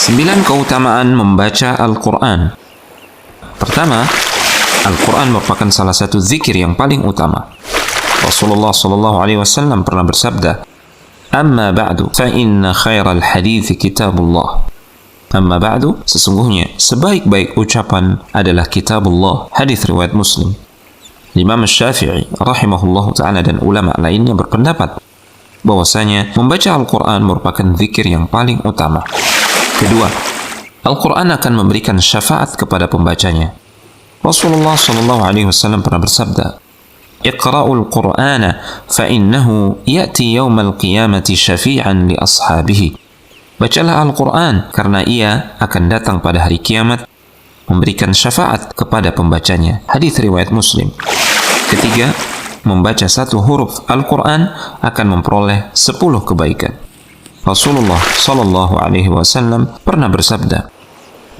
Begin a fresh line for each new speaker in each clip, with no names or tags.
9 keutamaan membaca Al-Quran. Pertama, Al-Quran merupakan salah satu zikir yang paling utama. Rasulullah SAW pernah bersabda, "Amma ba'du, fa inna khairal hadithi kitabullah." Amma ba'du, sesungguhnya sebaik-baik ucapan adalah kitabullah. Hadis riwayat Muslim. Imam Syafi'i rahimahullahu ta'ala dan ulama lainnya berpendapat bahwasanya membaca Al-Quran merupakan zikir yang paling utama. Kedua, Al-Quran akan memberikan syafaat kepada pembacanya. Rasulullah SAW pernah bersabda, "Iqra'ul Qur'ana fa innahu ya'ti yawmal qiyamati syafi'an li ashabihi." Bacalah Al-Quran karena ia akan datang pada hari kiamat memberikan syafaat kepada pembacanya. Hadis riwayat Muslim. Ketiga, membaca satu huruf Al-Quran akan memperoleh 10 kebaikan. Rasulullah SAW pernah bersabda,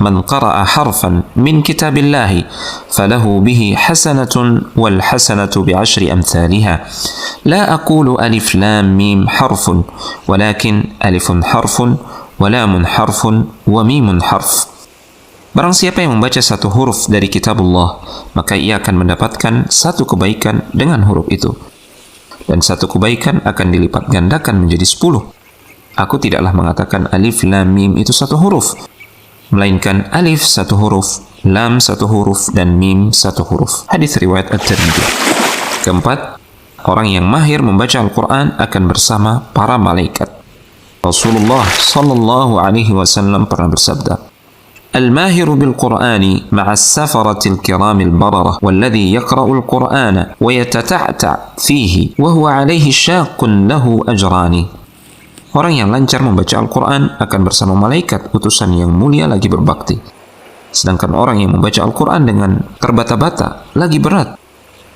"Man qara'a harfan min kitabillahi falahu bihi hasanatun wal hasanatu bi'ashri amthaliha. La aqulu alif lam mim harfun, walakin alifun harfun, wa lamun harfun, wa mimun harf." Barang siapa yang membaca satu huruf dari kitabullah, maka ia akan mendapatkan satu kebaikan dengan huruf itu. Dan satu kebaikan akan dilipat gandakan menjadi 10. Aku tidaklah mengatakan alif lam mim itu satu huruf, melainkan alif satu huruf, lam satu huruf, dan mim satu huruf. Hadis riwayat At-Tirmidzi. Keempat, orang yang mahir membaca Al-Quran akan bersama para malaikat. Rasulullah SAW pernah bersabda, "Al-mahiru bil-Qur'ani ma'as safaratil kiramil bararah, walladhi yaqra'ul Qur'ana wa yatata'ta' fihi, wa huwa alaihi syaqqun lahu ajrani." Orang yang lancar membaca Al-Quran akan bersama malaikat utusan yang mulia lagi berbakti. Sedangkan orang yang membaca Al-Quran dengan terbata-bata lagi berat,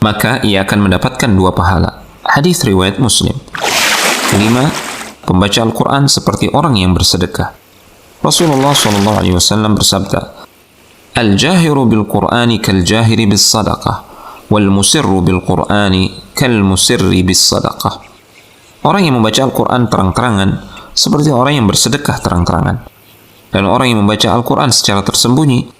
maka ia akan mendapatkan 2 pahala. Hadis riwayat Muslim. Kelima, pembaca Al-Quran seperti orang yang bersedekah. Rasulullah SAW bersabda, "Al-jahiru bil-Qur'ani kal-jahiri bis-sadaqah, wal-musirru bil-Qur'ani kal-musirri bis-sadaqah." Orang yang membaca Al-Quran terang-terangan seperti orang yang bersedekah terang-terangan. Dan orang yang membaca Al-Quran secara tersembunyi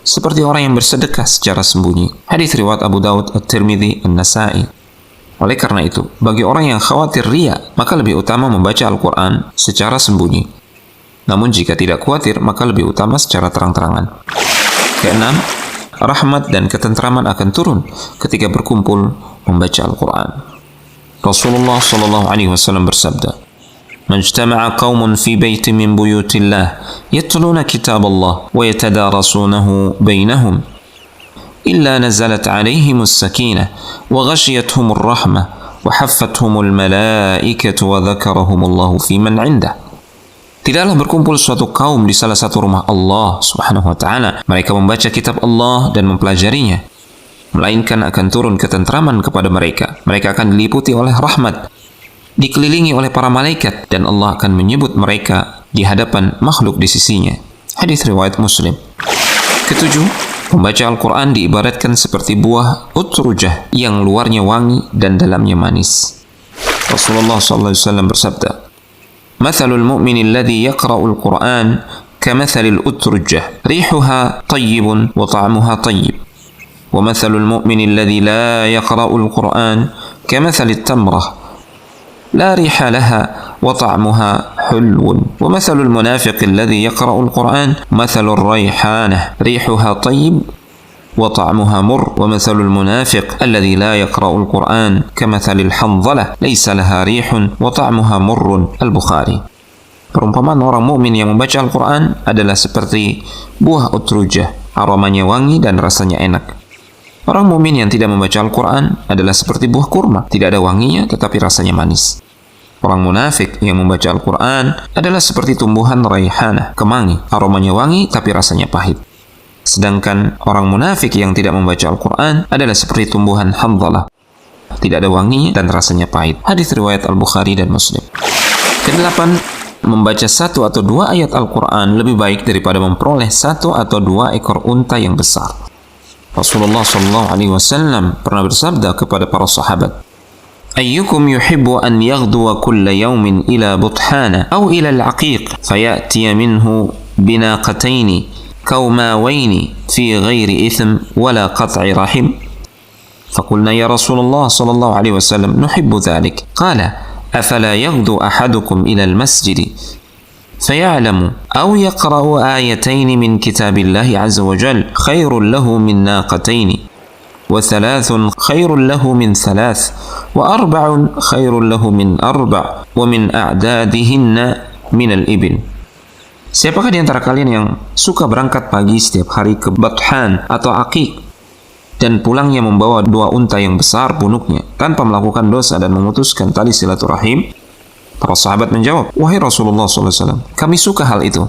seperti orang yang bersedekah secara sembunyi. Hadis riwayat Abu Daud, At-Tirmidzi, An-Nasa'i. Oleh karena itu, bagi orang yang khawatir riya, maka lebih utama membaca Al-Quran secara sembunyi. Namun jika tidak khawatir, maka lebih utama secara terang-terangan. Keenam, rahmat dan ketentraman akan turun ketika berkumpul membaca Al-Quran. Rasulullah SAW bersabda, "Majtama'a qaumun fi baitin min buyutillah yatluna kitaballah wa yatadarasunahu bainahum illa nazalat 'alaihimus sakinah wa ghashiyatuhumur rahmah wa haffathumul malaikatu wa dzakarahumullahu fi man 'indah." Tidaklah berkumpul suatu kaum di salah satu rumah Allah Subhanahu wa taala, mereka membaca kitab Allah dan mempelajarinya, melainkan akan turun ketentraman kepada mereka. Mereka akan diliputi oleh rahmat, dikelilingi oleh para malaikat, dan Allah akan menyebut mereka di hadapan makhluk di sisinya. Hadis riwayat Muslim. Ketujuh, membaca Al-Quran diibaratkan seperti buah utrujah yang luarnya wangi dan dalamnya manis. Rasulullah SAW bersabda, "Mathalul mu'mini alladhi yaqra'ul Qur'an kamathalil utrujah, rihuha tayyibun wa ta'muha tayyib. ومثل المؤمن الذي لا يقرأ القرآن كمثل التمرة لا ريح لها وطعمها حلو ومثل المنافق الذي يقرأ القرآن مثل الريحانة ريحها طيب وطعمها مر ومثل المنافق الذي لا يقرأ القرآن كمثل الحنظلة ليس لها ريح وطعمها مر." Al-Bukhari. Perumpamaan orang mukmin yang membaca Al-Quran adalah seperti buah utrujah, aromanya wangi dan rasanya enak. Orang mukmin yang tidak membaca Al-Quran adalah seperti buah kurma, tidak ada wanginya tetapi rasanya manis. Orang munafik yang membaca Al-Quran adalah seperti tumbuhan raihanah, kemangi, aromanya wangi tapi rasanya pahit. Sedangkan orang munafik yang tidak membaca Al-Quran adalah seperti tumbuhan hamdalah, tidak ada wanginya dan rasanya pahit. Hadis riwayat Al-Bukhari dan Muslim. Kedelapan, membaca 1 atau 2 ayat Al-Quran lebih baik daripada memperoleh 1 atau 2 ekor unta yang besar. Rasulullah SAW pernah bersabda kepada para sahabat, "Ayyukum yuhibbu an yaghduwa kulla yawmin ila buthana aw ila al-aqiq fayatiya minhu binaqataini kaumawaini fi ghairi itham wala qat'i rahim. فقلنا يا رسول الله صلى الله عليه وسلم نحب ذلك. قال أفلا يغدو أحدكم إلى المسجد فيعلم أو يقرأ آيتين من كتاب الله عز وجل خير له من ناقتين وثلاث خير له من ثلاث وأربع خير له من أربع ومن أعدادهن من الإبل. Siapakah di antara kalian yang suka berangkat pagi setiap hari ke Bathan atau Aqiq dan pulangnya membawa 2 unta yang besar punuknya tanpa melakukan dosa dan memutuskan tali silaturahim? Para sahabat menjawab, wahai Rasulullah SAW, kami suka hal itu.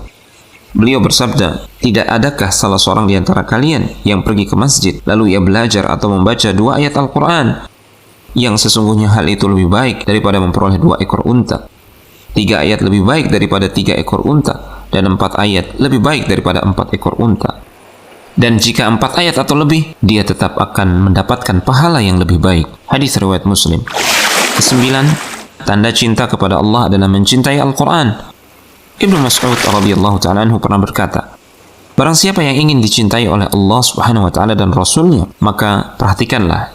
Beliau bersabda, tidak adakah salah seorang di antara kalian yang pergi ke masjid lalu ia belajar atau membaca 2 ayat Al-Quran yang sesungguhnya hal itu lebih baik daripada memperoleh 2 ekor unta, 3 ayat lebih baik daripada 3 ekor unta, dan 4 ayat lebih baik daripada 4 ekor unta. Dan jika 4 ayat atau lebih, dia tetap akan mendapatkan pahala yang lebih baik. Hadis riwayat Muslim. 9. Tanda cinta kepada Allah adalah mencintai Al-Quran. Ibnu Mas'ud radhiyallahu ta'ala anhu pernah berkata, barang siapa yang ingin dicintai oleh Allah subhanahu wa ta'ala dan Rasulnya, maka perhatikanlah.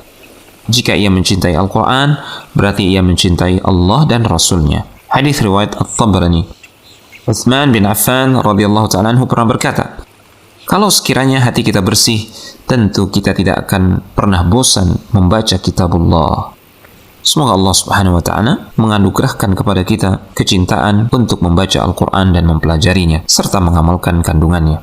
Jika ia mencintai Al-Quran, berarti ia mencintai Allah dan Rasulnya. Hadis riwayat At-Tabrani. Utsman bin Affan radhiyallahu ta'ala anhu pernah berkata, kalau sekiranya hati kita bersih, tentu kita tidak akan pernah bosan membaca kitabullah. Semoga Allah subhanahu wa ta'ala menganugerahkan kepada kita kecintaan untuk membaca Al-Quran dan mempelajarinya, serta mengamalkan kandungannya.